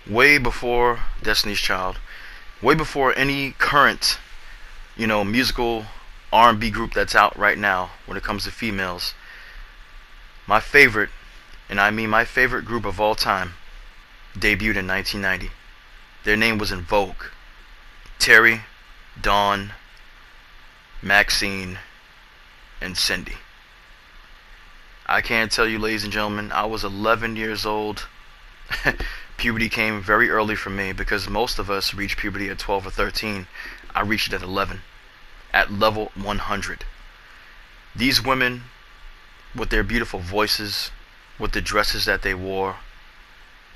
way before Destiny's Child, way before any current, musical R&B group that's out right now when it comes to females. My favorite, and I mean my favorite group of all time, debuted in 1990. Their name was in Vogue. Terry, Dawn, Maxine, and Cindy. I can't tell you, ladies and gentlemen, I was 11 years old. Puberty came very early for me because most of us reach puberty at 12 or 13. I reached it at 11, at level 100. These women, with their beautiful voices, with the dresses that they wore,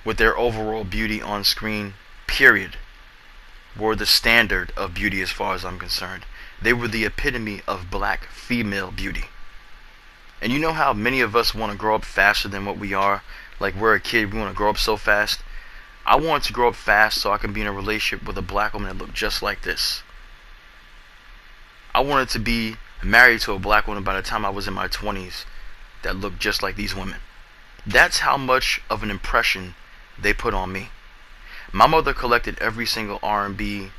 with their overall beauty on screen, period, were the standard of beauty as far as I'm concerned. They were the epitome of black female beauty. And you know how many of us want to grow up faster than what we are? Like we're a kid, we want to grow up so fast. I wanted to grow up fast so I can be in a relationship with a black woman that looked just like this. I wanted to be married to a black woman by the time I was in my 20s that looked just like these women. That's how much of an impression they put on me. My mother collected every single R&B,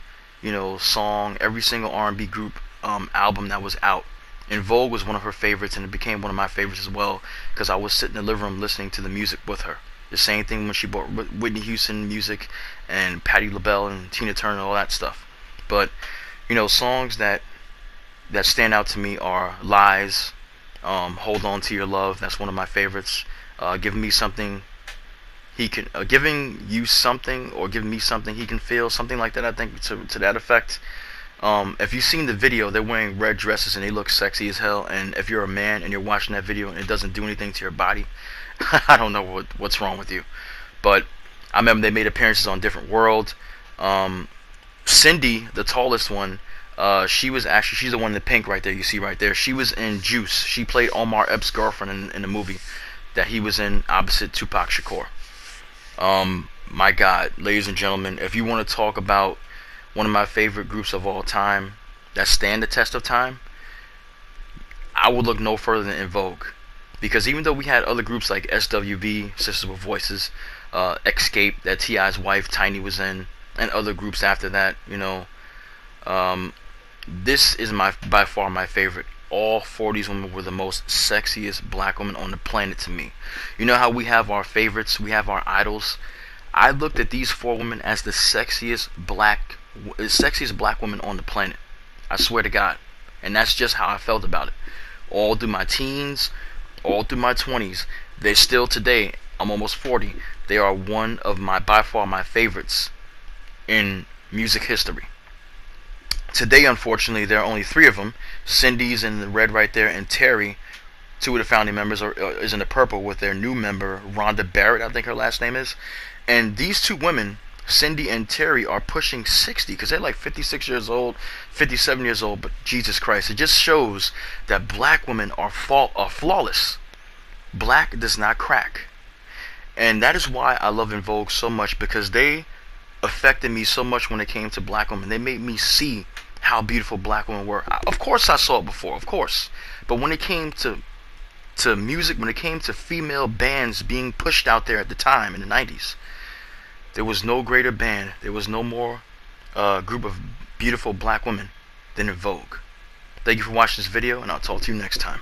song, every single R&B group album that was out. And Vogue was one of her favorites, and it became one of my favorites as well because I was sitting in the living room listening to the music with her. The same thing when she bought Whitney Houston music and Patti LaBelle and Tina Turner and all that stuff. But songs that stand out to me are Lies, Hold On to Your Love. That's one of my favorites. Giving Me Something He Can, Giving You Something or Giving Me Something He Can Feel, something like that. I think to that effect. If you've seen the video, they're wearing red dresses and they look sexy as hell. And if you're a man and you're watching that video and it doesn't do anything to your body, I don't know what's wrong with you. But I remember they made appearances on Different World. Cindy, the tallest one, she's the one in the pink right there. You see right there. She was in Juice. She played Omar Epps' girlfriend in the movie that he was in opposite Tupac Shakur. My God, ladies and gentlemen, if you want to talk about one of my favorite groups of all time that stand the test of time, I would look no further than In Vogue. Because even though we had other groups like SWV, Sisters with Voices, Escape, that T.I.'s wife Tiny was in, and other groups after that, this is by far my favorite. All 40s women were the most sexiest black women on the planet to me. You know how we have our favorites, we have our idols. I looked at these four women as the sexiest black women on the planet. I swear to God. And that's just how I felt about it. All through my teens, all through my 20s. They still today, I'm almost 40, they are one of by far my favorites in music history. Today, unfortunately, there are only three of them. Cindy's in the red right there, and Terry, two of the founding members, is in the purple with their new member, Rhonda Barrett, I think her last name is. And these two women, Cindy and Terry, are pushing 60 because they're like 56 years old, 57 years old. But Jesus Christ, it just shows that black women are flawless. Black does not crack. And that is why I love In Vogue so much, because they affected me so much when it came to black women. They made me see how beautiful black women were. Of course I saw it before, of course. But when it came to music, when it came to female bands being pushed out there at the time in the 90s, there was no greater band, there was no more group of beautiful black women than In Vogue. Thank you for watching this video, and I'll talk to you next time.